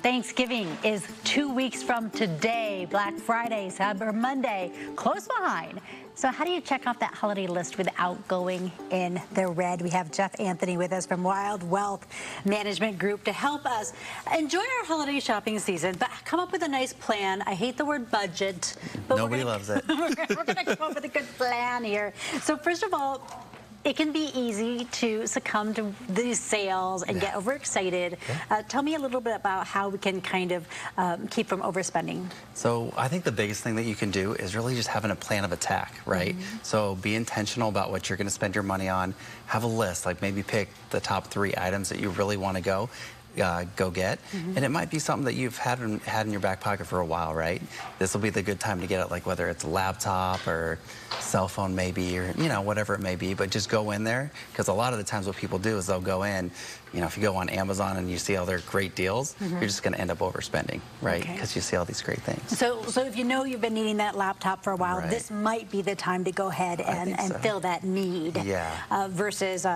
Thanksgiving is 2 weeks from today. Black Friday, Cyber Monday, close behind. So how do you check off that holiday list without going in the red? We have Jeff Anthony with us from Wild Wealth Management Group to help us enjoy our holiday shopping season, but come up with a nice plan. I hate the word budget, but nobody loves it. We're going to come up with a good plan here. So first of all, it can be easy to succumb to these sales and get overexcited. Tell me a little bit about how we can kind of keep from overspending. So I think the biggest thing that you can do is really just having a plan of attack, right? So be intentional about what you're going to spend your money on. Have a list, like maybe pick the top 3 items that you really want to go get, and it might be something that you've had in your back pocket for a while, right? This will be the good time to get it, like whether it's a laptop or cell phone maybe, or whatever it may be, but just go in there, because a lot of the times what people do is they'll go in, if you go on Amazon and you see all their great deals, you're just going to end up overspending, right? Because you see all these great things. So if you know you've been needing that laptop for a while, this might be the time to go ahead and fill that need, versus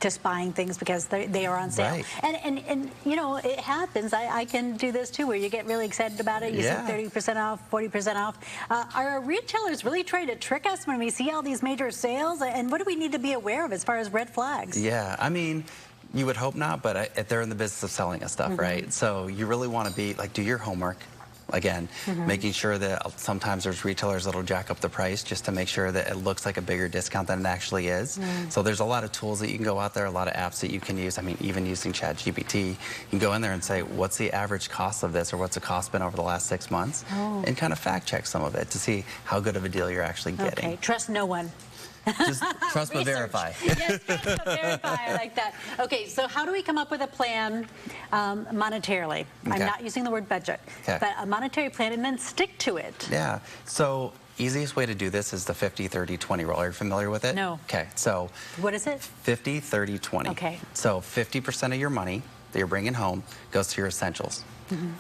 just buying things because they are on sale. And it happens. I can do this too, where you get really excited about it. You see 30% off, 40% off. Are retailers really trying to trick us when we see all these major sales? And what do we need to be aware of as far as red flags? Yeah, I mean, you would hope not, but they're in the business of selling us stuff, right? So you really want to be like, do your homework. Again, making sure that sometimes there's retailers that'll jack up the price just to make sure that it looks like a bigger discount than it actually is. So there's a lot of tools that you can go out there, a lot of apps that you can use. I mean, even using ChatGPT, you can go in there and say, what's the average cost of this, or what's the cost been over the last 6 months, and kind of fact check some of it to see how good of a deal you're actually getting. Okay, trust no one. Just trust but verify. Yes, trust but verify. I like that. Okay, so how do we come up with a plan monetarily? I'm not using the word budget, but a monetary plan, and then stick to it. Yeah. So easiest way to do this is the 50-30-20 rule. Are you familiar with it? No. Okay. So what is it? 50-30-20. Okay. So 50% of your money that you're bringing home goes to your essentials.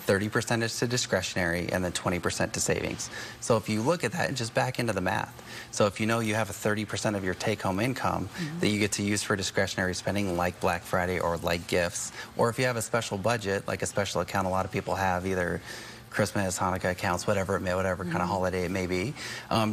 30% is to discretionary, and then 20% to savings. So if you look at that and just back into the math, so if you know you have a 30% of your take-home income that you get to use for discretionary spending, like Black Friday or like gifts, or if you have a special budget, like a special account, a lot of people have either Christmas, Hanukkah accounts, whatever kind of holiday it may be,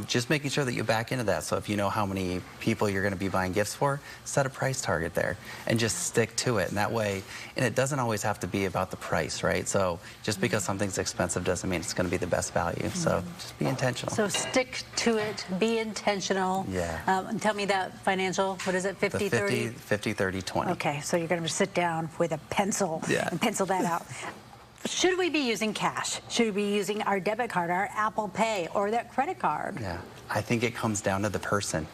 just making sure that you back into that. So if you know how many people you're going to be buying gifts for, set a price target there and just stick to it. And that way, and it doesn't always have to be about the price, right? So just because something's expensive doesn't mean it's going to be the best value. So just be intentional. So stick to it, be intentional. And tell me that financial, what is it, 50-30? 50-30-20. Okay, so you're going to sit down with a pencil and pencil that out. Should we be using cash? Should we be using our debit card, our Apple Pay, or that credit card? Yeah, I think it comes down to the person.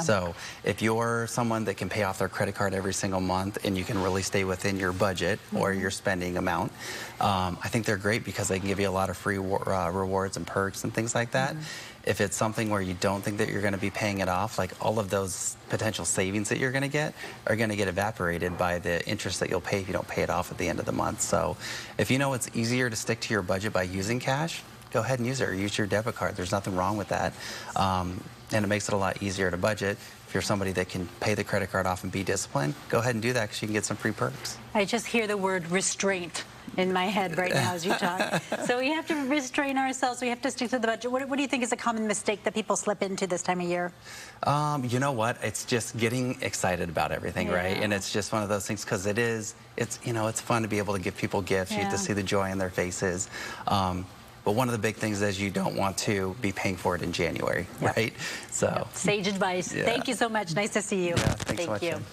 So if you're someone that can pay off their credit card every single month and you can really stay within your budget or your spending amount, I think they're great because they can give you a lot of free rewards and perks and things like that. If it's something where you don't think that you're going to be paying it off, like all of those potential savings that you're going to get are going to get evaporated by the interest that you'll pay if you don't pay it off at the end of the month. So if you know it's easier to stick to your budget by using cash, go ahead and use it, or use your debit card. There's nothing wrong with that. And it makes it a lot easier to budget. If you're somebody that can pay the credit card off and be disciplined, go ahead and do that because you can get some free perks. I just hear the word restraint in my head right now as you talk. So we have to restrain ourselves. We have to stick to the budget. What do you think is a common mistake that people slip into this time of year? You know what? It's just getting excited about everything, right? And it's just one of those things because it's fun to be able to give people gifts. You get to see the joy in their faces. But one of the big things is you don't want to be paying for it in January, right? So sage advice. Thank you so much. Nice to see you. Thanks so much. Thank you.